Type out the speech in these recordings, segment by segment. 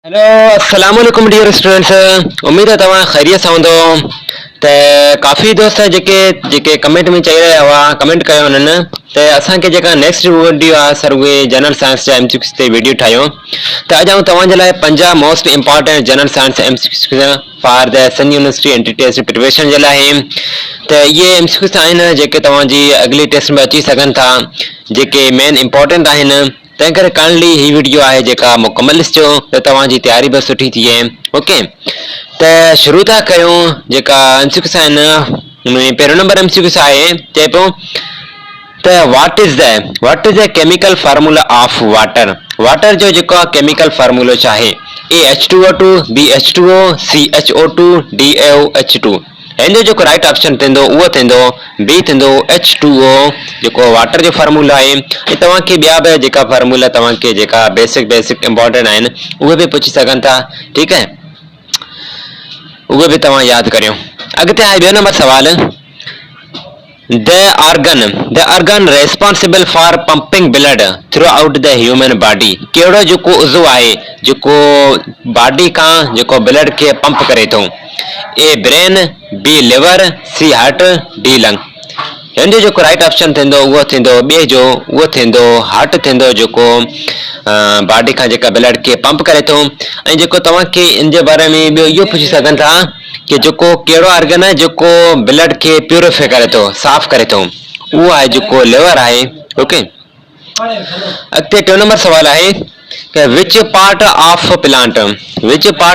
Hello अस्सलाम वालेकुम dear students. उम्मीद है तव्हां खैरियत सां हूंदो। त काफ़ी दोस्त जेके जेके कमेंट में चई रहिया हुआ कमेंट कयो हुननि त असांखे जेका नेक्स्ट वीडियो आहे सर उहे जनरल साइंस जा एमसीक्यूज़ ते वीडियो ठाहियो। त अॼु आउं तव्हांजे लाइ 50 most important general science MCQs for the Sindh University entry test preparation जे लाइ आहिनि। त इहे एमसीक्यूज़ आहिनि जेके तव्हांजी अॻिली टेस्ट में अची सघनि था, जेके मेन इंपॉर्टेंट आहिनि। तंहिं करे काइंडली ही वीडियो आहे जेका मुकमल ॾिसजो त तव्हांजी तयारी बि सुठी थिए। ओके, त शुरू था कयूं। जेका एमसीक्यूज़ आहिनि हुनमें पहिरियों नंबर एमसीक्यूज़ आहे, चए पियो त what is the chemical formula of water. Water जो जेको केमिकल फार्मूलो छा आहे? AH2O2, BH2O, CHO2, DaOH2। हिन जो राइट ऑप्शन थींदो उहो थींदो बी थींदो H2O जेको वाटर जो फार्मूला आहे। ऐं तव्हांखे ॿिया बि जेका फार्मूला तव्हांखे जेका बेसिक इंपॉर्टेंट आहिनि उहे बि पुछी सघनि था। ठीकु आहे, उहे बि तव्हां यादि करियो। अॻिते आहे ॿियो नंबर सवाल। The organ responsible for pumping blood throughout the human body। कहिड़ो जेको उज़व आहे जेको बॉडी खां जेको ब्लड खे पंप करे थो? A brain, B liver, C heart, D lung. हिन जो जेको राइट ऑप्शन थींदो उहो थींदो ॿिए जो, उहो थींदो हार्ट थींदो जेको बॉडी खां जेका ब्लड खे पंप करे थो। ऐं जेको तव्हांखे इन जे बारे में ॿियो इहो पुछी सघनि था कि जेको कहिड़ो ऑर्गन आहे जेको ब्लड खे प्यूरिफाई करे थो, साफ़ करे थो, उहो आहे जेको लिवर आहे। ओके, अॻिते टियों नंबर सवाल आहे कि which part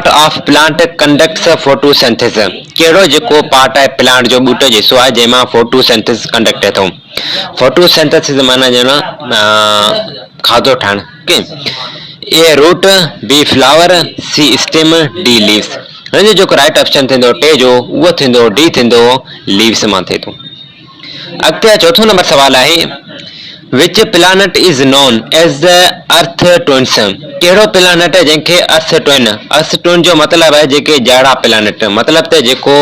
of plant conducts photosynthesis. कहिड़ो जेको पार्ट आहे प्लांट जो ॿूटे जो हिसो आहे जंहिंमां फोटोसिंथेसिस कंडक्ट थिए थो? फोटोसिंथेसिस माना ॼणा खाधो ठाहिणु। ओके, ए रूट, बी फ्लावर, सी स्टेम, डी लीव्स। हिन जो जेको राइट ऑप्शन थींदो टे जो, उहो थींदो डी थींदो लीव्स मां थिए थो। अॻिते चौथों नंबर सवाल आहे which planet is known as the Earth twins. कहिड़ो प्लानट है जंहिंखे अर्थ ट्विन जो मतिलबु आहे जेके जहिड़ा प्लानट, मतिलबु त जेको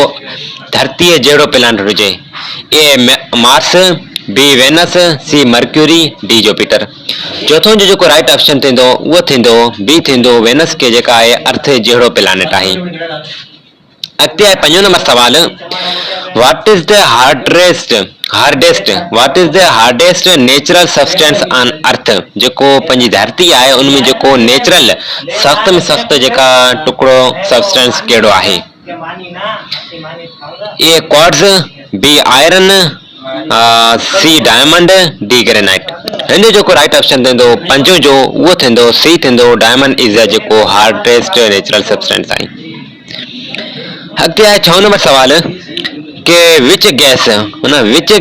धरतीअ जहिड़ो प्लानट हुजे। A Mars, B Venus, C Mercury, D Jupiter. चौथों जो जेको राइट ऑप्शन थींदो उहो थींदो बी थींदो वेनस के जेका आहे अर्थ जहिड़ो प्लानट आहे। अॻिते आहे पंजो नंबर सवाल। What is the hardest natural substance on earth. जेको पंहिंजी धरती आहे उनमें जेको नेचुरल सख़्त में सख़्त जेका टुकड़ो सब्सटेंस कहिड़ो आहे? ए क्वार्ट्ज, बी आयरन, सी डायमंड, डी ग्रेनाइट। हिन जो जेको राइट ऑप्शन थींदो पंजो जो, उहो थींदो सी थींदो डायमंड इज़ जेको हार्डेस्ट नेचुरल सब्सटेंस आहे। अॻिते आहे छहों नंबर सवाल कि which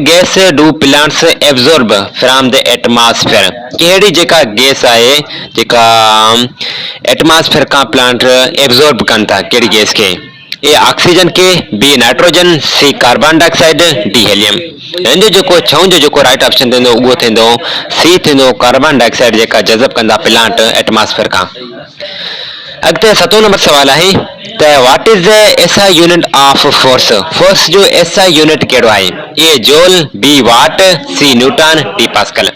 gas do plants absorb from the atmosphere. कहिड़ी जेका गैस आहे जेका एटमॉस्फेयर खां प्लांट एब्जॉर्ब कनि था, कहिड़ी गैस खे? ए ऑक्सीजन के, बी नाइट्रोजन, सी कार्बन डाइऑक्साइड, डी हीलियम। हिन जो जेको छहों जो जेको राइट ऑप्शन थींदो उहो थींदो सी थींदो कार्बन डाइऑक्साइड जेका जज़ब कंदा प्लांट एटमॉस्फेयर खां। अॻिते सतों नंबर सवाल आहे त what is the SI unit of force जो एसआई यूनिट कहिड़ो आहे? ए जूल, बी वाट, सी न्यूटन, डी पास्कल।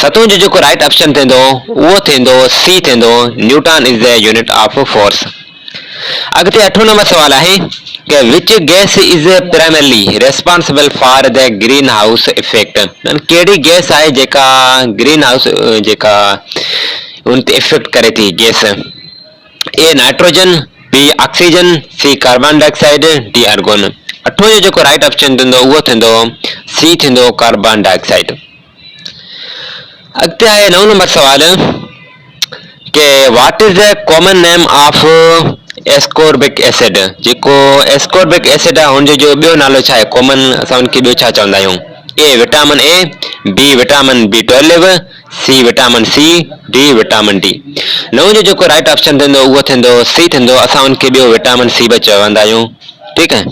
सतों जो जेको राइट ऑप्शन थींदो उहो थींदो सी थींदो Newton is the unit of force. अॻिते अठों नंबर सवाल आहे कि which gas is primarily responsible for the green house effect. कहिड़ी गैस आहे जेका ग्रीन हाउस जेका उन ते इफेक्ट करे थी gas? A nitrogen, B oxygen, C carbon dioxide, D argon. अठों जो जेको राइट ऑप्शन थींदो उहो थींदो सी थींदो कार्बन डाइऑक्साइड। अॻिते आहे 9 नंबर सवाल कि what is the common name of ascorbic acid. जेको एस्कोर्बिक एसिड आहे हुनजो जो ॿियो नालो छा आहे? कॉमन असां हुनखे ॿियो छा चवंदा आहियूं? A vitamin A, B vitamin B12, C vitamin C, D vitamin D. 9 जो जेको राइट ऑप्शन थींदो उहो थींदो सी थींदो असां हुनखे ॿियो विटामिन सी बि चवंदा आहियूं। ठीकु आहे,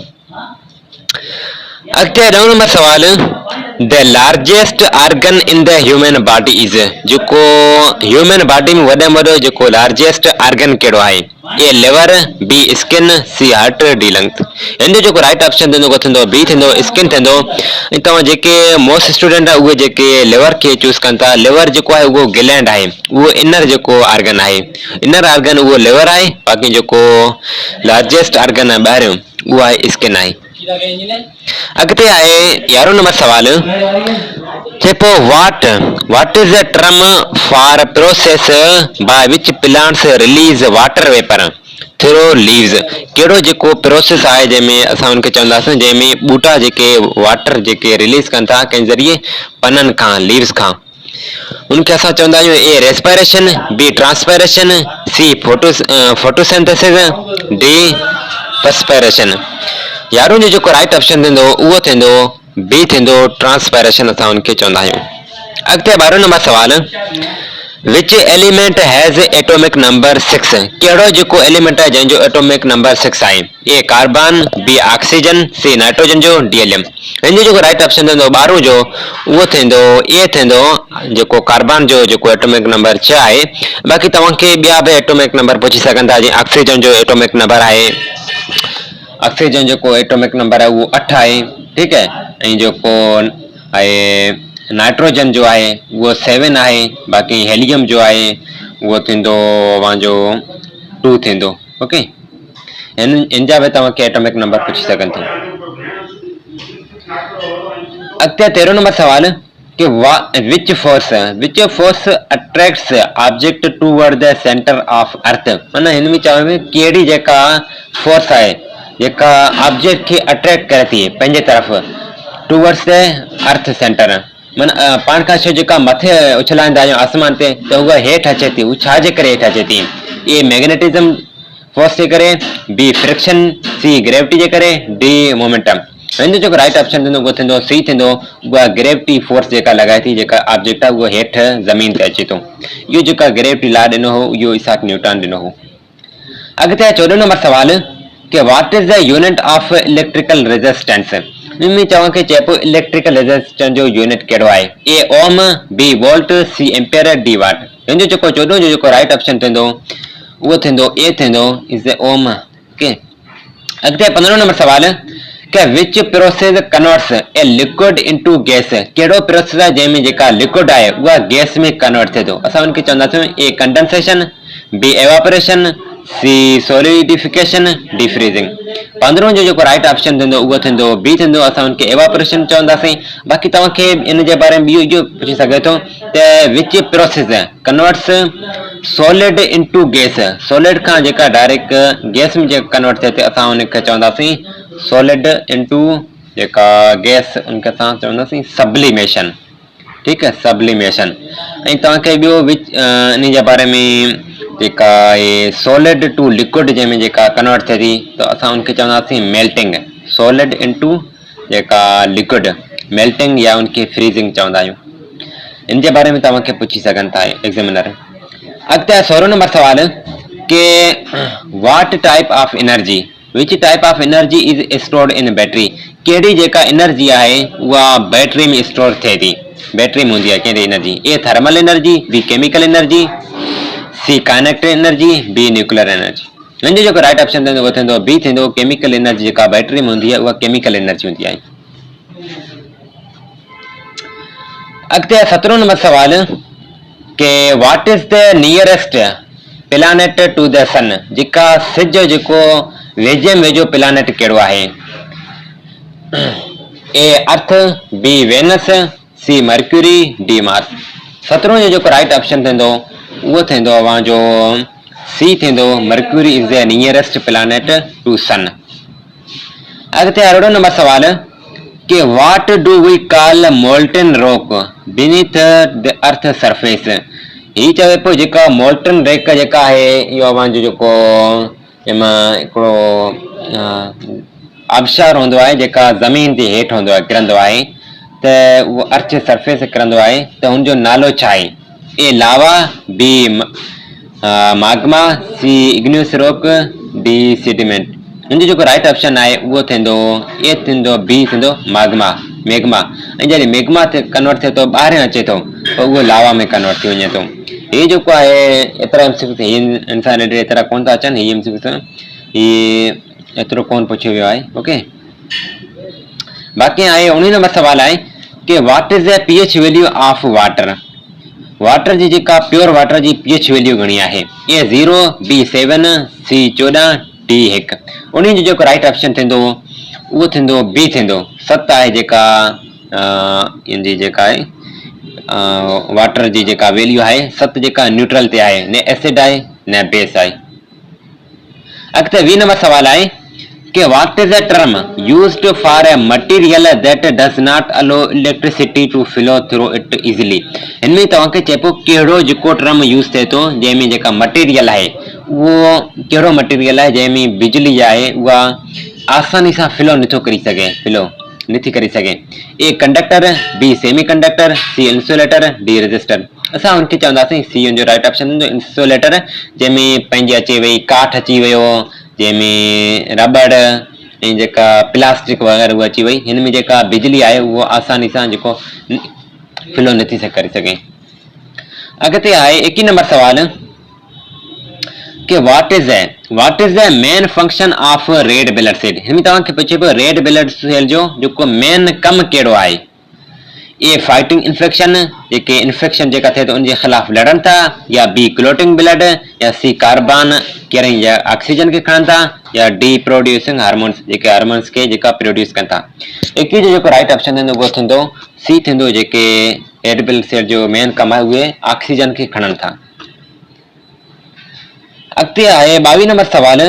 अॻिते 9 नंबर सवाल the largest organ in the human body is जेको ह्यूमन बॉडी में वॾे में वॾो जेको लार्जेस्ट ऑर्गन कहिड़ो आहे? ए लिवर, बी स्किन, सी हार्ट, डी लंग्स। हिन जो जेको राइट ऑप्शन थींदो उहो थींदो बी थींदो स्किन थींदो। ऐं तव्हां जेके मोस्ट स्टूडेंट आहे उहे जेके लिवर खे चूज़ कनि था, लिवर जेको आहे उहो ग्लैंड आहे, उहो इनर जेको ऑर्गन आहे, इनर ऑर्गन उहो लिवर आहे। बाक़ी जेको लार्जेस्ट ऑर्गन आहे ॿाहिरियों उहो आहे स्किन आहे। अॻिते आहे 11 नंबर सवाल, चए पियो what is the term for process by which plants release water vapour through leaves. कहिड़ो जेको प्रोसेस आहे जंहिंमें असां उनखे चवंदासीं जंहिंमें ॿूटा जेके वाटर जेके रिलीज कनि था कंहिं ज़रिए पननि खां, लीव्स खां, उनखे असां चवंदा आहियूं ए रेस्पायरेशन, बी ट्रांसपायरेशन, सी फोटोसिंथेसिस, डी पर्सपायरेशन। 11 जो जेको राइट ऑप्शन थींदो उहो थींदो बी थींदो ट्रांसपायरेशन, असां उनखे चवंदा आहियूं। अॻिते 12 नंबर सवाल, which element has atomic number 6। कहिड़ो जेको एलिमेंट आहे जंहिंजो एटॉमिक नंबर 6 आहे? A carbon, B oxygen, C nitrogen जो, डी हीलियम। हिन जो जेको राइट ऑप्शन थींदो 12 जो उहो थींदो ए थींदो जेको कार्बन जो जेको एटॉमिक नंबर 6 आहे। बाक़ी तव्हांखे ॿिया बि एटॉमिक नंबर पुछी सघनि था, जीअं ऑक्सीजन जो एटॉमिक नंबर आहे, ऑक्सीजन जेको एटॉमिक नंबर आहे उहो 8 आहे, ठीकु आहे। ऐं जेको आहे नाइट्रोजन जो आहे उहो 7 आहे। बाक़ी हेलियम जो आहे उहो थींदो पंहिंजो 2 थींदो। ओके, इन जा बि तव्हांखे एटॉमिक नंबर पुछी सघनि था। अॻिते 13 नंबर सवाल कि which force attracts object toward the centre of earth. माना हिन में चवां कहिड़ी जेका फोर्स आहे जेका ऑब्जेक्ट खे अट्रैक्ट करे थी पंहिंजे तरफ़ टूवर्ड्स द अर्थ सेंटर। माना पाण खां शइ जेका मथे उछलाईंदा आहियूं आसमान ते त उहा हेठि अचे थी, उहा छाजे करे हेठि अचे थी? ए मैग्नेटिज्म फोर्स जे करे, बी फ्रिक्शन, सी ग्रेविटी जे करे, डी मोमेंटम। हिन जो जेको राइट ऑप्शन थींदो उहो थींदो सी थींदो, उहा ग्रेविटी फोर्स जेका लॻाए थी जेका ऑब्जेक्ट आहे उहो हेठि ज़मीन ते अचे थो। इहो जेका ग्रेविटी लॉ ॾिनो हो इहो इसाक न्यूटन ॾिनो हो। अॻिते 14 नंबर सवाल कि what is the unit of electrical resistance. हिन में चवां कि चए पियो इलेक्ट्रिकल रेजिस्टेंस जो यूनिट कहिड़ो आहे? ए ओम, बी वोल्ट, सी एम्पियर, डी वाट। हिन जो जेको 14 जो जेको राइट ऑप्शन थींदो उहो थींदो ए थींदो इज़ द ओम। ओके, अॻिते 15 नंबर सवाल कि विच process converts a liquid into gas. कहिड़ो प्रोसेस आहे जंहिंमें जेका लिक्विड आहे उहा गैस में कन्वर्ट थिए थो? असां उनखे चवंदासीं ए कंडेंसेशन, बी एवापोरेशन, सी सॉलिडिफिकेशन, डी फ्रीजिंग। 15 जो जेको राइट ऑप्शन थींदो उहो थींदो बी थींदो, असां उनखे एवापोरेशन चवंदासीं। बाक़ी तव्हांखे इन जे बारे में इहो पुछी सघे थो त which process converts solid into gas. Solid खां जेका डायरेक्ट गैस में जेका कन्वर्ट थिए थी असां उनखे चवंदासीं सॉलिड इनटू जेका गैस, उनखे असां चवंदासीं सब्लिमेशन। ठीकु आहे, सब्लिमेशन। ऐं तव्हांखे ॿियो इन जे बारे में जेका आहे सॉलिड टू लिक्विड जंहिंमें जेका कन्वर्ट थिए थी त असां उनखे चवंदासीं मेल्टिंग। सॉलिड इनटू जेका लिक्विड, मेल्टिंग या उनखे फ्रीजिंग चवंदा आहियूं। इन जे बारे में तव्हांखे पुछी सघनि था एग्ज़ामिनर। अॻिते 16 नंबर सवाल कि what type of energy, which type of energy is stored in battery. कहिड़ी जेका एनर्जी आहे उहा बैटरी में स्टोर थिए थी, बैटरी में हूंदी आहे कहिड़ी energy? A thermal energy, B chemical energy, C kinetic energy, B nuclear energy. हिन जो जेको राइट ऑप्शन थींदो उहो थींदो बी थींदो केमिकल एनर्जी। जेका बैटरी में हूंदी आहे उहा केमिकल एनर्जी हूंदी आहे। अॻिते 17 नंबर सवाल कि what is the nearest planet to the sun. जेका सिज जेको वेझे में वेझो प्लैनेट कहिड़ो आहे? A Earth, B Venus, C Mercury, D Mars. 17 जो जेको राइट ऑप्शन थींदो उहो थींदो पंहिंजो सी थींदो, Mercury is the nearest planet to sun. अॻिते 18 नंबर सवाल कि what do we call molten rock beneath the Earth surface. ही चवे पियो जेका मोल्टन रॉक जेका आहे इहो पंहिंजो जेको जंहिंमां हिकिड़ो आबशार हूंदो आहे जेका ज़मीन ते हेठि हूंदो आहे, किरंदो आहे, त उहो अर्थ सरफेस किरंदो आहे त हुनजो नालो छा आहे? ए लावा, बी माग्मा, सी इग्नियस रॉक, डी सेडिमेंट। हिन जो राइट ऑप्शन आहे उहो थींदो ए थींदो बी थींदो मैग्मा मैग्मा। ऐं जॾहिं मैग्मा कन्वर्ट थिए थो ॿाहिरि अचे थो त उहो लावा में कन्वर्ट थी वञे थो। हीअ जेको आहे एतिरा इंसान एतिरा कोन था अचनि, हीअ एतिरो कोन पुछियो वियो आहे। ओके, बाक़ी आहे 19 नंबर सवाल आहे कि what is the pH value of water. Water जी जेका प्योर वाटर जी पीएच वैल्यू घणी आहे? A 0, B 7, C 14, D 1। उन जो जेको राइट ऑप्शन थींदो उहो थींदो बी थींदो 7 आहे जेका इन जी जेका आहे वाटर जी जेका वैल्यू आहे 7 जेका न्यूट्रल ते आहे, न एसिड आहे न बेस आहे। अॻिते 20 नंबर सवाल आहे कि what is the term used for a material that does not allow electricity to flow through it easily। इनमें तव्हांखे चइबो कहिड़ो जेको टर्म यूज़ थिए थो जंहिंमें जेका मटेरियल आहे उहो कहिड़ो मटेरियल आहे जंहिंमें बिजली आहे उहा आसानी सां फ्लो नथो करी सघे, फ्लो नथी करे सघे। A conductor, B semiconductor, C insulator, D resistor. असां उनखे चवंदासीं सी जो राइट ऑप्शन हूंदो इंसुलेटर, जंहिंमें पंहिंजी अची वई काठ अची वियो, जंहिंमें रबड़ ऐं जेका प्लास्टिक वग़ैरह उहा अची वई, हिन में जेका बिजली आहे उहो आसानी सां जेको फ्लो नथी करे सघे। अॻिते आहे 21 नंबर सवाल कि what is the main function of red blood cell. हिन में तव्हांखे पुछे पियो रेड ब्लड सेल जो जेको मेन कमु कहिड़ो आहे? ए फाइटिंग इन्फेक्शन, जेके इन्फेक्शन जेका थिए थो उनजे ख़िलाफ़ लड़नि था, या बी क्लोटिंग ब्लड, या सी कार्बन केयरिंग या ऑक्सीजन खे खणनि था, या डी प्रोड्यूसिंग हार्मोन्स, जेके हार्मोन्स खे जेका प्रोड्यूस कनि था। 21 जो जेको राइट ऑप्शन थींदो उहो थींदो सी थींदो, जेके रेड ब्लड सेल जो मेन कमु आहे उहे ऑक्सीजन खे खणनि था। अॻिते आहे 22 नंबर सवाल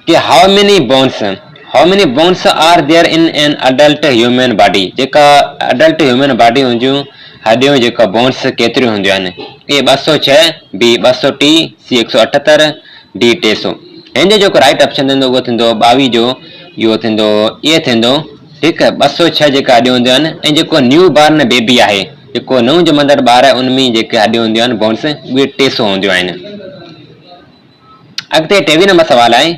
कि how many bones are there in an adult human body. जेका अडल्ट ह्यूमन बॉडी जूं हॾियूं जेका बोन्स केतिरियूं हूंदियूं आहिनि? A 206, B 230, C 178, D 300। हिन जो जेको राइट ऑप्शन थींदो उहो थींदो 22 जो इहो थींदो ए थींदो, ठीकु आहे। 206 जेका हॾियूं हूंदियूं आहिनि, ऐं जेको न्यू बॉर्न बेबी आहे, जेको नओं ॼमंदड़ ॿार आहे, उनमें जेके हॾियूं हूंदियूं आहिनि बोन्स उहे 300 हूंदियूं आहिनि। अॻिते 23 नंबर सवाल आहे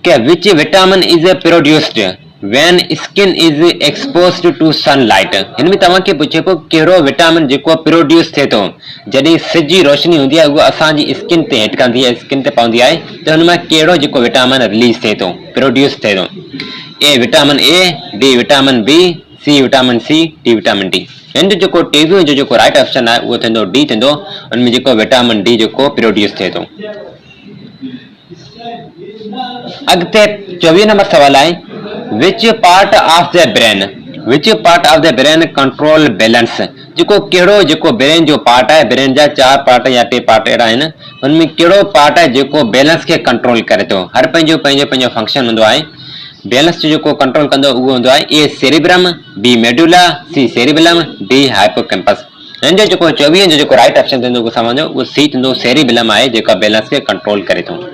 कि which vitamin is produced when skin is exposed to sunlight. हिन में तव्हांखे पुछे पियो कहिड़ो विटामिन जेको प्रोड्यूस थिए थो जॾहिं सिज जी रोशनी हूंदी आहे उहा असांजी स्किन ते हिट कंदी आहे, स्किन ते पवंदी आहे, त हुन मां कहिड़ो जेको विटामिन रिलीज थिए थो, प्रोड्यूस थिए थो? A vitamin A, B vitamin B, C vitamin C, D vitamin D. हिन जो जेको 23 जो जेको राइट ऑप्शन आहे उहो थींदो डी थींदो, हुनमें जेको विटामिन डी जेको प्रोड्यूस थिए थो। अॻिते 24 नंबर सवाल आहे which part of the brain control balance. जेको कहिड़ो जेको ब्रेन जो पार्ट आहे, ब्रेन जा 4 पार्ट या 3 पार्ट अहिड़ा आहिनि, हुनमें कहिड़ो पार्ट आहे जेको बैलेंस खे कंट्रोल करे थो? हर पंहिंजो फंक्शन हूंदो आहे, बैलेंस जो जेको कंट्रोल कंदो उहो हूंदो आहे ए सेरिब्रम, बी मेडुला, सी सेरिबेलम, डी हाइपोकैम्पस। हिन जो जेको 24 जो जेको राइट ऑप्शन थींदो उहो समझो उहो सी थींदो, सेरिबेलम आहे जेका बैलेंस खे कंट्रोल करे थो।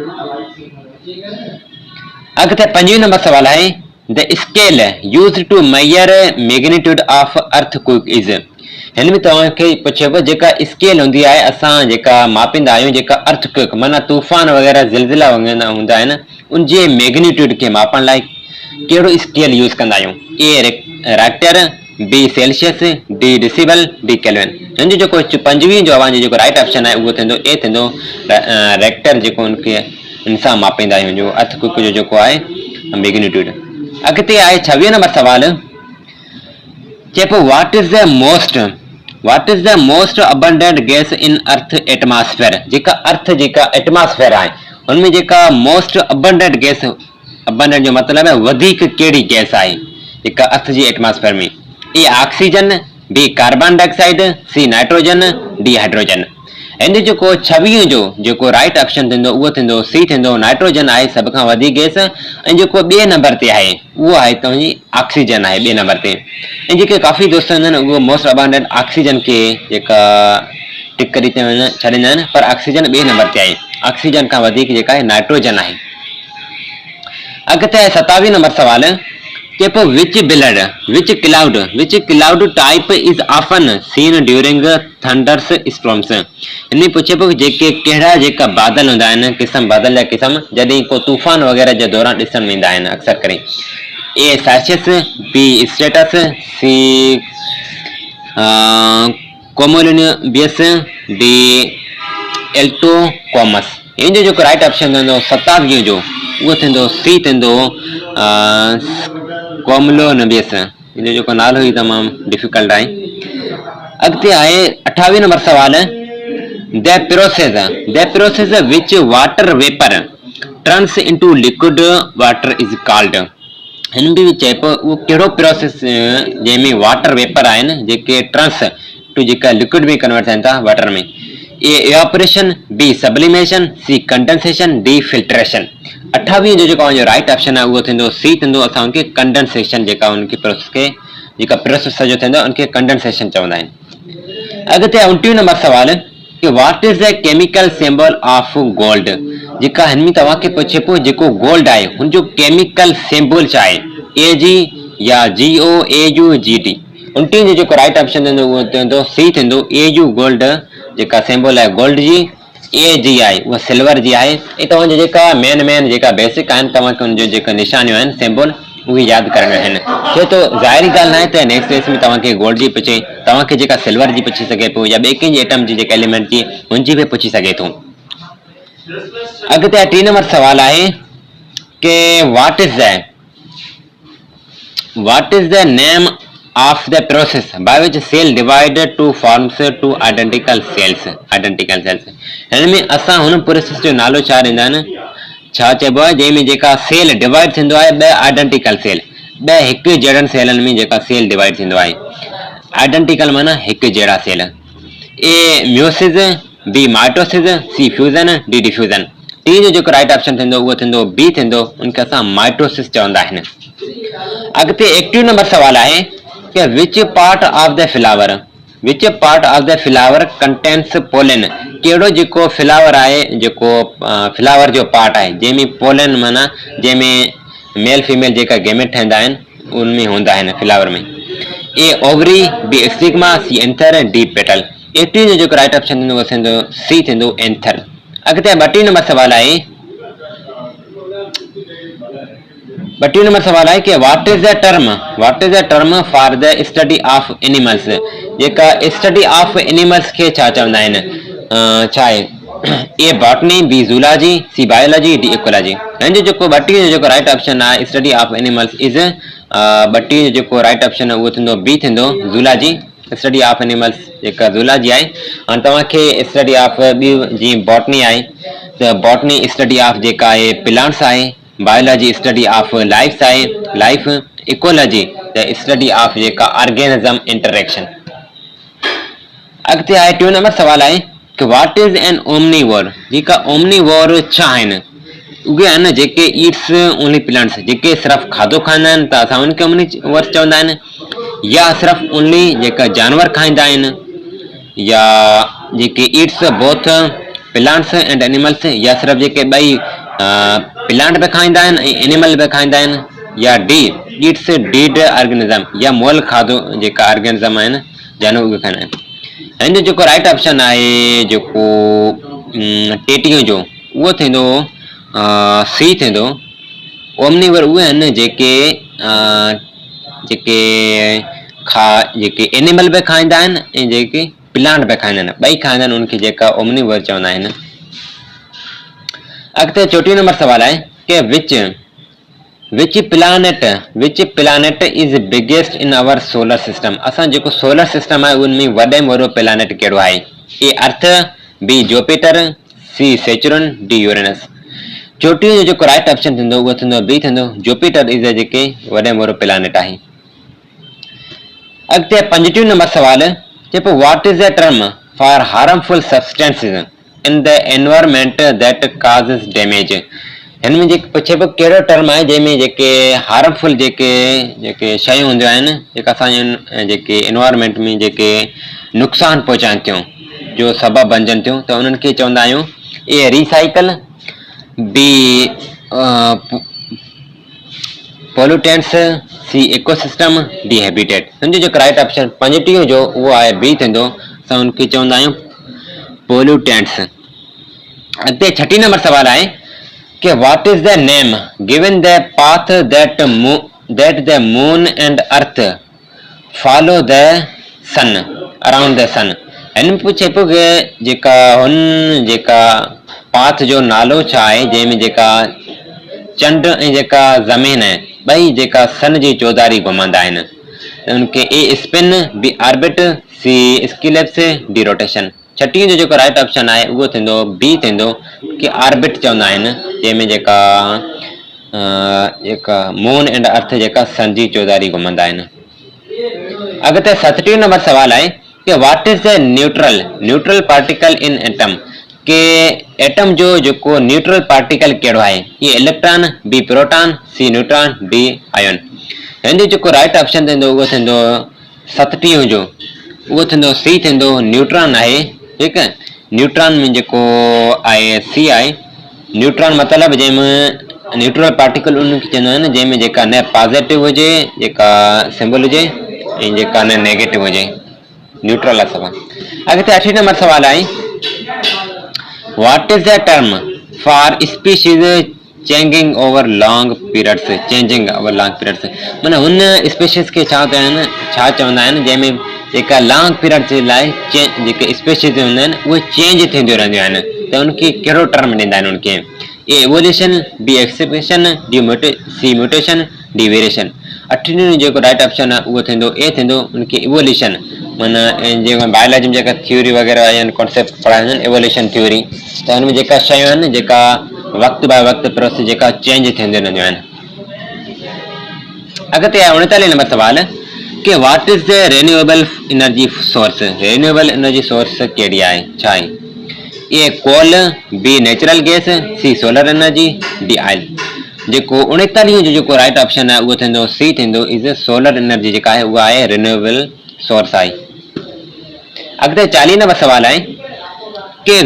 अॻिते 25 नंबर सवाल आहे the scale used to measure magnitude of earthquake is. हिन में तव्हांखे पुछे पियो जेका स्केल हूंदी आहे असां जेका मापींदा आहियूं, जेका अर्थक्वेक माना तूफ़ान वग़ैरह ज़िलज़िला वग़ैरह हूंदा आहिनि, उनजे मैग्नीट्यूड खे मापण लाइ कहिड़ो स्केल यूज़ कंदा आहियूं? A Richter, B Celsius, D decibel, D Kelvin. हिन जो जेको 25 जो अवां जो जेको राइट ऑप्शन आहे उहो थींदो ए थींदो रेक्टर, जेको उनखे इंसान मापींदा आहियूं, जो अर्थक्वेक जो जेको आहे मैग्नीट्यूड। अॻिते आहे 26 नंबर सवाल चए पियो what is the most abundant gas in earth atmosphere. जेका अर्थ जेका एटमॉस्फेयर आहे उनमें जेका मोस्ट अबंडेंट गैस, अबंडेंट जो मतिलबु आहे वधीक कहिड़ी गैस आहे जेका अर्थ जी एटमॉस्फेयर में? A oxygen, B carbon dioxide, C nitrogen, D hydrogen. हिन जो जेको 26 जो जेको राइट ऑप्शन थींदो उहो थींदो सी थींदो, नाइट्रोजन आहे सभ खां वधीक गैस, ऐं जेको 2 नंबर ते आहे उहो आहे तव्हांजी ऑक्सीजन आहे 2 नंबर ते। ऐं जेके काफ़ी दोस्त आहिनि उहो मोस्ट अबंडेंट ऑक्सीजन खे जेका टिक करे छॾींदा आहिनि, पर ऑक्सीजन 2 नंबर ते आहे, ऑक्सीजन खां वधीक जेका आहे नाइट्रोजन आहे। अॻिते आहे 27 नंबर सवाल चए पियो which cloud type is often seen during thunders storms. हिन पुछे पियो जेके कहिड़ा जेका बादल हूंदा आहिनि, क़िस्म बादल जा क़िस्म जॾहिं को तूफ़ान वग़ैरह जे दौरान ॾिसण में ईंदा आहिनि अक्सर करे। ए साइशियस, बी स्टेटस, सी कोमोलिनियस, डी एल्टोकॉमस। इन जो जेको राइट ऑप्शन हूंदो सतावीह जो उहो थींदो सी थींदो कोमोलिनियस। इन जो जेको नालो ई तमामु डिफिकल्ट आहे। अॻिते आहे 28 नंबर सवाल, the process which water vapour turns into liquid water is called. हिन में चए पियो उहो कहिड़ो प्रोसेस जंहिंमें वाटर वेपर आहिनि जेके ट्रांस टू जेका लिक्विड में कन्वर्ट थियनि था वाटर में। ए एवापोरेशन, बी सब्लिमेशन, सी कंडेंसेशन, डी फिल्ट्रेशन। 28 जो जेको राइट ऑप्शन आहे उहो थींदो सी थींदो असांखे कंडेंसेशन। जेका उनखे प्रोसेस खे जेका प्रोसेस जो थींदो उनखे कंडेंसेशन चवंदा आहिनि। अॻिते 29 नंबर सवाल कि what is the chemical symbol of gold. जेका हिन में तव्हांखे पुछे पियो जेको गोल्ड आहे हुनजो केमिकल सिंबल छा आहे, ए जी या जी ओ ए यू जी टी। 29 जो जेको राइट ऑप्शन थींदो उहो थींदो सी थींदो ए यू गोल्ड। जेका सिंबल आहे गोल्ड जी, ए जी आहे उहा सिल्वर जी आहे। ऐं तव्हांजा जेका मेन जेका बेसिक आहिनि तव्हांखे हुनजो जेका निशानियूं आहिनि सिंबल उहे यादि करणियूं आहिनि। छो त ज़ाहिरी ॻाल्हि न आहे त नेक्स्ट रेस में तव्हांखे गोल्ड जी पुछे, तव्हांखे जेका सिल्वर जी पुछी सघे पियो या ॿिए कंहिंजी एटम जी जेका एलिमेंट जी हुनजी बि पुछी सघे थो। अॻिते 3 नंबर सवाल आहे कि what is the name of the process by which cell divide to forms two identical cells। हिन में असां हुन प्रोसेस जो नालो छा ॾींदा आहिनि, छा चइबो आहे जंहिंमें जेका सेल डिवाइड थींदो आहे ॿ आइडेंटिकल सेल, ॿ हिकु जहिड़नि सेलनि में जेका सेल डिवाइड थींदो आहे। आइडेंटिकल माना हिकु जहिड़ा सेल। ए म्यूसिस, बी माइटोसिस, सी फ्यूज़न, डी डिफ्यूज़न। टी जो जेको राइट ऑप्शन थींदो उहो थींदो बी थींदो, उनखे असां माइटोसिस चवंदा आहिनि। अॻिते 81 नंबर सवाल आहे कि which part of the flower contains pollen. कहिड़ो जेको फ्लावर आहे जेको फ्लावर जो पार्ट आहे जंहिंमें पोलन माना जंहिंमें मेल फीमेल जेका गेमेट ठहंदा आहिनि उनमें हूंदा आहिनि फ्लावर में। ए ओवरी, बी स्टिग्मा, सी एंथर, डी पेटल। 80 जो जेको राइट ऑप्शन थींदो उहो थींदो सी थींदो एंथर। अॻिते 32 नंबर सवाल आहे कि what is the term for the study of animals. जेका स्टडी ऑफ एनिमल्स खे छा चवंदा आहिनि, छा आहे, A botany, B zoology, C biology, D ecology. हिन जो जेको 32 जो जेको राइट ऑप्शन आहे स्टडी ऑफ एनिमल्स इज 32 जो जेको राइट ऑप्शन आहे उहो थींदो बी थींदो ज़ूलॉजी। स्टडी ऑफ एनिमल्स जेका ज़ूलॉजी आहे। हाणे तव्हांखे स्टडी ऑफ ॿी जीअं बॉटनी आहे त बॉटनी स्टडी ऑफ जेका आहे प्लांट्स आहे, biology study of life, ecology the study of जेका ऑर्गेनिज्म इंटरेक्शन। अॻिते आहे 2 नंबर सवाल आहे कि व्हाट इज एन ओमनीवोर। जेका ओमनीवोर छा आहिनि, उहे आहिनि जेके ईट्स ओनली प्लांट्स, जेके सिर्फ़ु खाधो खाईंदा आहिनि त असां उनखे ओमनीवोर चवंदा आहिनि, या सिर्फ़ु ओनली जेका जानवर खाईंदा आहिनि, या जेके eats both plants and animals, या सिर्फ़ु जेके ॿई प्लांट बि खाईंदा आहिनि ऐं एनिमल बि खाईंदा आहिनि, या डी ईट्स डीड ऑर्गेनिज्म या मोल खाधो जेका ऑर्गेनिज्म आहिनि जानवर उहे खाईंदा आहिनि। हिन जो जेको राइट ऑप्शन आहे जेको 33 जो उहो थींदो सी थींदो। ओमनीवर उहे आहिनि जेके एनिमल बि खाईंदा आहिनि ऐं जेके प्लांट बि खाईंदा आहिनि, ॿई खाईंदा आहिनि, उनखे जेका ओमनीवर चवंदा आहिनि। अॻिते 34 नंबर सवाल आहे कि which planet is biggest in our solar system. असां जेको सोलर सिस्टम आहे उनमें वॾे में वॾो प्लानट कहिड़ो आहे, A Earth, B Jupiter, C सेचुरन, D Uranus. 34 जो जेको राइट ऑप्शन थींदो उहो थींदो बी थींदो जुपिटर इज जेके वॾे में वॾो प्लानट आहे। अॻिते 35 नंबर सवाल चए पियो what is the term for harmful substances in the environment that causes damage. हिन में जेके पुछे पियो कहिड़ो टर्म आहे जंहिंमें जेके हार्मफुल जेके शयूं हूंदियूं आहिनि जेका असांजे जेके एनवायरमेंट में जेके नुक़सानु पहुचाइनि थियूं जो सबबु बणजनि थियूं त उन्हनि खे चवंदा आहियूं ए रिसाइकल, बी पोल्यूटेंट्स, सी इकोसिस्टम, डी हैबिटेट। सम्झो जो राइट ऑप्शन 50 जो वो आहे बी थींदो। असां उनखे चवंदा आहियूं पोल्यूटेंट्स। अॻिते 36 नंबर सवाल आहे कि what is the name given the path that the moon and Earth follow the sun around the sun. हिन में पुछे पियो कि जेका हुन जेका पाथ जो नालो छा आहे जंहिंमें जेका चंड ऐं जेका ज़मीन आहे ॿई जेका सन जी चौधारी घुमंदा आहिनि। उनखे ए स्पिन, बी ऑर्बिट, सी स्किलेप्स, डी रोटेशन। 36 जो जेको राइट ऑप्शन आहे उहो थींदो बी थींदो कि ऑर्बिट चवंदा आहिनि जंहिंमें जेका मून एंड अर्थ जेका सन जी चौधारी घुमंदा आहिनि। अॻिते 37 नंबर सवाल आहे कि what is the neutral particle in atom. के एटम जो जेको न्यूट्रल पार्टिकल कहिड़ो आहे? ए इलेक्ट्रॉन, बी प्रोटॉन, सी न्यूट्रॉन, डी आयन। हिन जो जेको राइट ऑप्शन थींदो उहो थींदो 37 जो उहो थींदो सी थींदो न्यूट्रॉन आहे। ठीकु आहे, न्यूट्रॉन में जेको आहे सी आहे। न्यूट्रॉन मतिलबु जंहिंमें न्यूट्रल पार्टिकल उनखे चवंदा आहिनि जंहिंमें जेका न पॉजिटिव हुजे जेका सिंबल हुजे ऐं जेका न नेगेटिव हुजे, न्यूट्रल आहे सभु। अॻिते 38 नंबर सवाल आहे what is the term for species changing over long periods. माना हुन स्पीशीज खे छा चवंदा आहिनि जंहिंमें जेका लॉन्ग पीरियड जे लाइ जेके स्पीशीज हूंदा आहिनि उहे चेंज थींदियूं रहंदियूं आहिनि, त उनखे कहिड़ो टर्म ॾींदा आहिनि उनखे? ए एवोल्यूशन, बी एक्सप्रेशन, सी म्यूटेशन, डी वेरिएशन। 38 जेको राइट ऑप्शन आहे उहो थींदो ए थींदो उनखे इवोल्यूशन। माना जेका बायोलॉजी में जेका थ्योरी वग़ैरह आहिनि कॉन्सेप्ट पढ़ाईंदा आहिनि एवोल्यूशन थ्योरी, त हुनमें जेका शयूं आहिनि जेका वक़्तु बाय वक़्तु प्रोसेस जेका चेंज थींदियूं रहंदियूं आहिनि। अॻिते आहे 39 नंबर सवाल कि what is the renewable energy source. Renewable energy source कहिड़ी आहे, छा आहे? ए कोल, बी नेचुरल गैस, सी सोलर एनर्जी, डी ऑयल। जेको 39 जो जेको राइट ऑप्शन आहे उहो थींदो सी थींदो इज सोलर एनर्जी जेका आहे उहा आहे रिन्यूएबल सोर्स आहे। अॻिते 40 नंबर सवाल आहे कि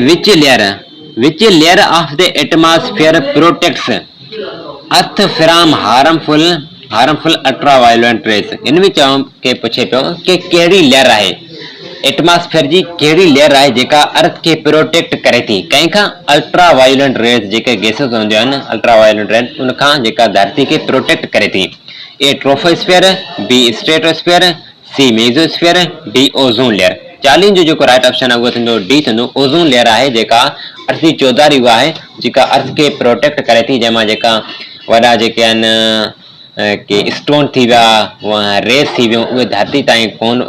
which layer of the atmosphere protects Earth from harmful ultraviolet rays. इन में के पुछे पियो कि कहिड़ी लेयर आहे एटमॉस्फेयर जी, कहिड़ी लेयर आहे जेका अर्थ खे प्रोटेक्ट करे थी कंहिंखां? अल्ट्रावायलेट रेस जेके गैसेस हूंदियूं आहिनि अल्ट्रावायलेट रेस उनखां जेका धरती खे प्रोटेक्ट करे थी। ए ट्रोफोस्फेयर, बी स्ट्रेटोस्फेयर, सी मेसोस्फेयर, डी ओज़ोन लेयर। 40 जो जेको राइट ऑप्शन आहे उहो थींदो डी थींदो ओज़ोन लेयर आहे जेका अर्थ जी चौधारी उहा आहे जेका अर्थ खे प्रोटेक्ट करे थी, जंहिंमां जेका वॾा जेके आहिनि के स्टोन थी विया रेस थी वियूं उहे धरती ताईं कोन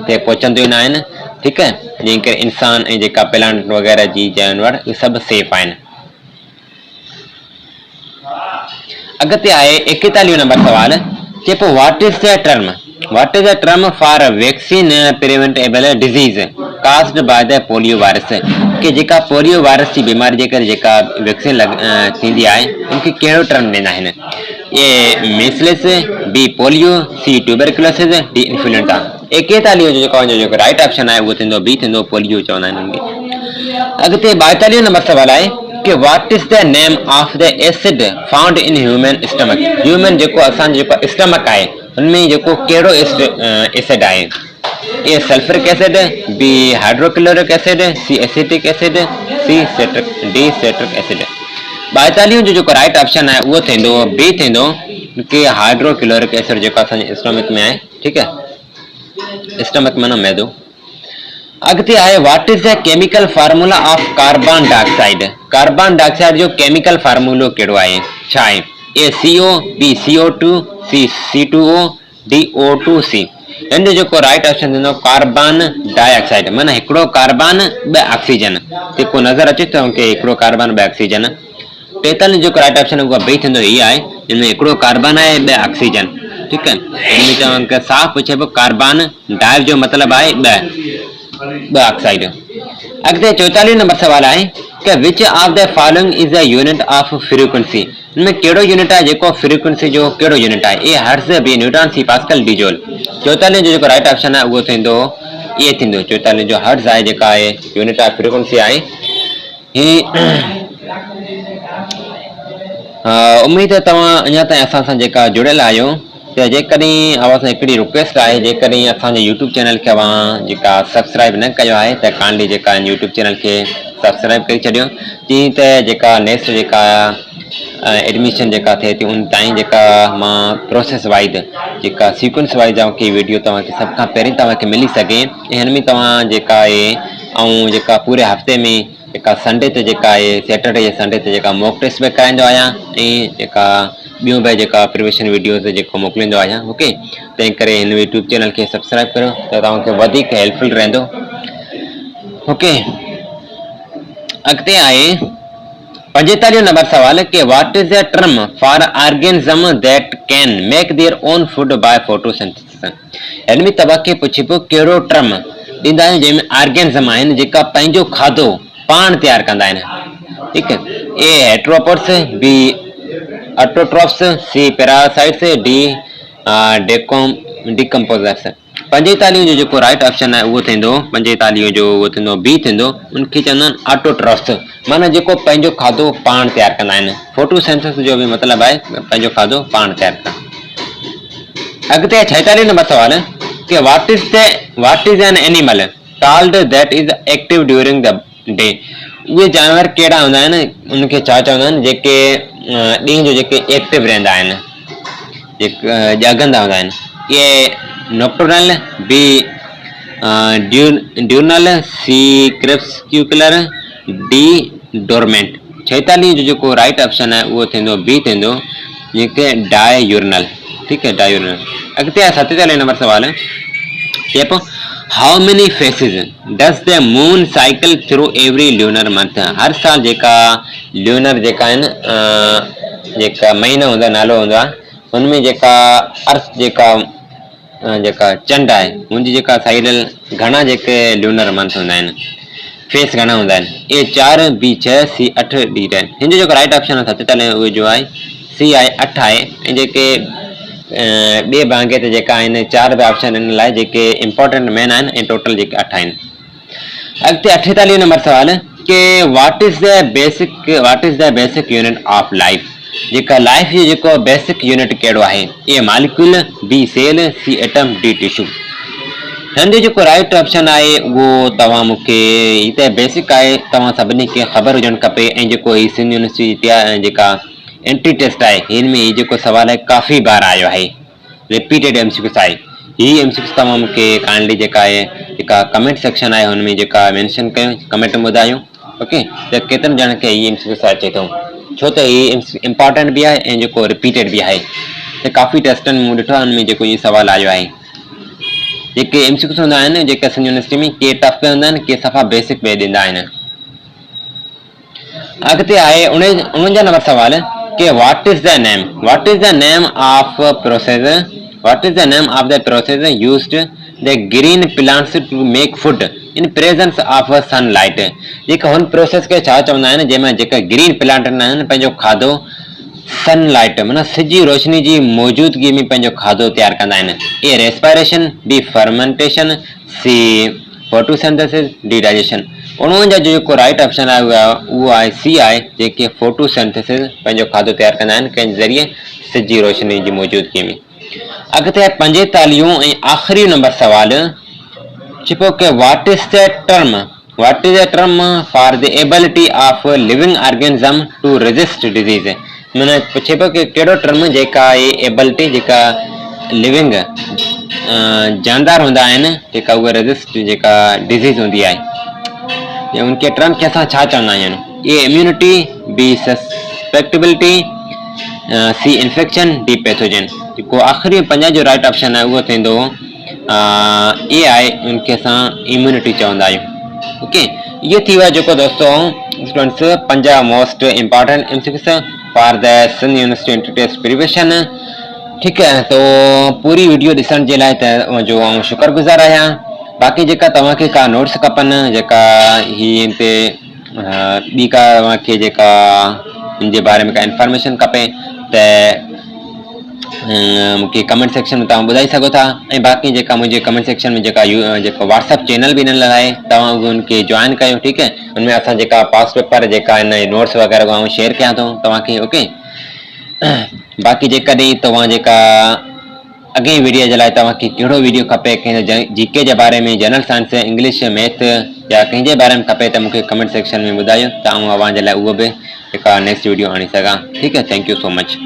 ते पहुचंदियूं न आहिनि। ठीकु आहे, जंहिं करे इंसान ऐं जेका प्लांट वग़ैरह जी जानवर उहे सभु सेफ आहिनि। अॻिते आहे 41 नंबर सवाल चए पियो what is the term for vaccine preventable disease caused by the polio virus. कि जेका पोलियो वायरस जी बीमारी जे करे जेका वैक्सीन थींदी आहे उनखे कहिड़ो टर्म ॾींदा आहिनि? ए मीसल्स, बी पोलियो, सी ट्यूबरकुलोसिस, डी इन्फ्लुएंजा। 41 जो जेको राइट ऑप्शन आहे उहो थींदो बी थींदो पोलियो चवंदा आहिनि उनखे। अॻिते 42 नंबर सवाल आहे कि what is the name of the acid found in human stomach. Human जेको असांजो जेको स्टमक आहे उनमें जेको कहिड़ो एसिड आहे? A sulphuric acid, B hydrochloric acid, C acetic acid, D citric acid. 42 जो जेको राइट ऑप्शन आहे उहो थींदो बी थींदो कि हाइड्रोक्लोरिक एसिड जेको असांजे स्टमक में आहे। ठीकु आहे, स्टमक माना मैदो। अॻिते आहे what is the chemical formula of carbon dioxide. Carbon dioxide जो केमिकल फार्मूलो कहिड़ो आहे, छा आहे? ए CO, बी CO2, सी C2O, डी O2C। हिन जो जेको राइट ऑप्शन थींदो कार्बन डाइऑक्साइड। माना हिकिड़ो कार्बन ॿ ऑक्सीजन जेको नज़र अचे थो कि हिकिड़ो कार्बन ॿ ऑक्सीजन। 43 जेको राइट ऑप्शन उहो बी थींदो हीअ आहे जिनमें हिकिड़ो कार्बन आहे ॿ ऑक्सीजन। ठीकु आहे, हिन में चवनि कि साफ़ पुछे पियो कार्बन डाइ जो मतिलबु आहे ॿ ऑक्साइड। अॻिते 44 नंबर सवाल आहे कि which of the following is the unit of frequency. इनमें कहिड़ो यूनिट आहे जेको फ्रीक्वेंसी जो कहिड़ो यूनिट आहे? ए हर्ट्ज़, बी न्यूटन, सी पास्कल, डी जूल। 44 जो जेको राइट ऑप्शन आहे उहो थींदो ए थींदो 44 जो हर्ट्ज़ आहे जेका आहे यूनिट ऑफ फ्रीक्वेंसी आहे। ही उम्मीद है तव्हां अञा ताईं असां सां जेका जुड़ियल आहियो त जेकॾहिं असां हिकिड़ी रिक्वेस्ट आहे जेकॾहिं असांजे यूट्यूब चैनल खे अव्हां जेका सब्सक्राइब न कयो आहे त काइंडली जेका यूट्यूब चैनल खे सब्सक्राइब करे छॾियो जीअं त जेका नेक्स्ट जेका एडमिशन जेका थिए थी उन ताईं जेका मां प्रोसेस वाइज जेका सीक्वेंस वाइज तव्हांखे वीडियो तव्हांखे सभ खां पहिरीं तव्हांखे मिली सघे ऐं हिन में तव्हां जेका आहे ऐं जेका पूरे हफ़्ते में जेका संडे ते जेका आहे सैटरडे या संडे ते जेका मॉक टेस्ट बि कराईंदो आहियां ऐं जेका ॿियूं बि जेका प्रिपरेशन वीडियोज़ जेको मोकिलींदो आहियां ओके तंहिं करे हिन यूट्यूब चैनल खे सब्सक्राइब करियो त तव्हांखे वधीक हेल्पफुल रहंदो ओके। अॻिते आहे 45 नंबर सवाल कि what is the term for organism that can make their own food by photosynthesis. हिन में तव्हांखे पुछिबो कहिड़ो टर्म ॾींदा आहियूं जंहिंमें ऑर्गेनिज्म आहिनि जेका पंहिंजो खाधो पाण तैयार कंदा आहिनि ठीकु है। ए हेट्रोपोड्स, बी ऑटोट्रॉफ्स, सी पैरासाइट्स, डी डिकम्पोजर्स। 45 जो जेको राइट ऑप्शन आहे उहो थींदो 45 जो उहो थींदो बी थींदो उनखे चवंदा आहिनि ऑटोट्रॉफ्स माना जेको पंहिंजो खाधो पाण तैयार कंदा आहिनि। फोटोसिंथेसिस जो बि मतिलबु आहे पंहिंजो खाधो पाण तैयार करणु। अॻिते 46 नंबर सवाल कि what is an animal called that is active during the day. उहे जानवर कहिड़ा हूंदा आहिनि उनखे छा चवंदा आहिनि जेके ॾींहं जो जेके एक्टिव रहंदा आहिनि जेके जाॻंदा हूंदा आहिनि। ए नॉक्टर्नल, बी ड्यूरनल, सी क्रेप्स्क्यूलर, डी डोरमेंट। 46 जो जेको राइट ऑप्शन आहे उहो थींदो बी थींदो जेके डाययूरनल ठीकु है डाययूरनल। अॻिते आहे 47 नंबर सवाल चए पियो how many phases does the moon cycle through every lunar month. हर साल जेका ल्यूनर जेका आहिनि जेका महीनो हूंदो आहे नालो हूंदो आहे हुनमें जेका अर्थ जेका चंड आहे हुनजी जेका साइडल घणा जेके ल्यूनर मंथ हूंदा आहिनि फेस घणा हूंदा आहिनि। ए 4, बी 6, सी 8, डी 10। हिन जो जेको राइट ऑप्शन आहे 47 उहो जो आहे सी आहे 8 आहे ऐं जेके ॿिए भाङे ते जेका आहिनि 4 बि ऑप्शन हिन लाइ जेके इंपॉर्टेंट मेन आहिनि ऐं टोटल जेके 8 आहिनि। अॻिते 48 नंबर सवाल कि what is the basic unit of life. जेका लाइफ जो जेको बेसिक यूनिट कहिड़ो आहे। A molecule, B cell, C atom, D tissue. हिन जो जेको राइट ऑप्शन आहे उहो तव्हां मूंखे ही त बेसिक आहे तव्हां सभिनी खे ख़बर हुजणु खपे ऐं जेको ही सिंध यूनिवर्सिटी जेका एंट्री टेस्ट आहे हिन में ही जेको सवाल आहे काफ़ी बार आयो आहे रिपीटेड एमसीक्यूस आहे। ही एमसीक्यूस तव्हां मूंखे काइंडली जेका आहे जेका कमेंट सेक्शन आहे हुनमें जेका मेंशन कयो कमेंट में ॿुधायो ओके त केतिरनि ॼणनि खे ही एमसीक्यूस अचे थो छो त ही इम्पॉर्टेंट बि आहे ऐं जेको रिपीटेड बि आहे त काफ़ी टेस्टनि में मूं ॾिठो आहे हुनमें जेको इहो सवाल आयो आहे। जेके एमसीक्यूस हूंदा आहिनि जेके सिंध यूनिवर्सिटी में के टफ बि हूंदा आहिनि के सफ़ा बेसिक बि ॾींदा आहिनि। अॻिते आहे 49 नंबर सवाल कि what is the name of the process used the green plants to make food in presence of sunlight। जेका हुन प्रोसेस खे छा चवंदा आहिनि जंहिंमें जेका ग्रीन प्लांट आहिनि पंहिंजो खाधो सनलाइट माना सिज जी रोशनी जी मौजूदगी में पंहिंजो खाधो तैयार कंदा आहिनि। ए रेस्पायरेशन, बी फर्मेंटेशन, सी फोटोसिंथेसिस, डी डाइजेशन। 49 जो जेको राइट ऑप्शन आहे उहो आहे सी आहे जेके फोटोसिंथेसिस पंहिंजो खाधो तैयार कंदा आहिनि कंहिं ज़रिए सिज जी रोशनी जी मौजूदगी में। अॻिते 45 ऐं आख़िरी नंबर सवाल छिपो कि what is the term for the ability of living organism to resist disease. माना पुछे पियो कि कहिड़ो टर्म जेका आहे एबिलिटी जेका लिविंग जानदार हूंदा आहिनि जेका उहा रेजिस्ट जेका डिजीज़ हूंदी आहे उनके टर्म खे असां छा चवंदा आहियूं। ए इम्यूनिटी, बी सस्पेक्टेबिलिटी, सी इन्फेक्शन, डी पैथोजन। जेको आख़िरी 50 जो राइट ऑप्शन आहे उहो थींदो ए आहे उनखे असां इम्यूनिटी चवंदा आहियूं ओके। ये थी वियो जेको दोस्तों students 50 most important MCQs for the Sindh University entry test preparation. ठीकु है तो पूरी वीडियो ॾिसण जे लाइ जो आउं शुक्रगुज़ार आहियां। बाक़ी जेका तव्हांखे का नोट्स खपनि जेका ही हिन ते ॿी का तव्हांखे जेका हिन जे बारे में का इंफॉर्मेशन खपे त मूंखे कमेंट सेक्शन में तव्हां ॿुधाए सघो था ऐं बाक़ी जेका मुंहिंजे कमेंट सेक्शन में जेका जेको व्हाट्सअप चैनल बि हिन लाइ आहे तव्हां उनखे जॉइन कयो ठीकु है। उनमें असां जेका पास पेपर जेका आहिनि नोट्स वग़ैरह शेयर कयां थो तव्हांखे ओके। बाक़ी जेकॾहिं तव्हां जेका अॻे वीडियो जे लाइ तव्हांखे कहिड़ो वीडियो खपे, कंहिं जीके जे बारे में, जनरल साइंस, इंग्लिश, मैथ या कंहिंजे बारे में खपे त मूंखे कमेंट सेक्शन में ॿुधायो त आउं अव्हां जे लाइ उहो बि जेका नेक्स्ट वीडियो आणे सघां। ठीकु आहे, थैंक यू सो मच।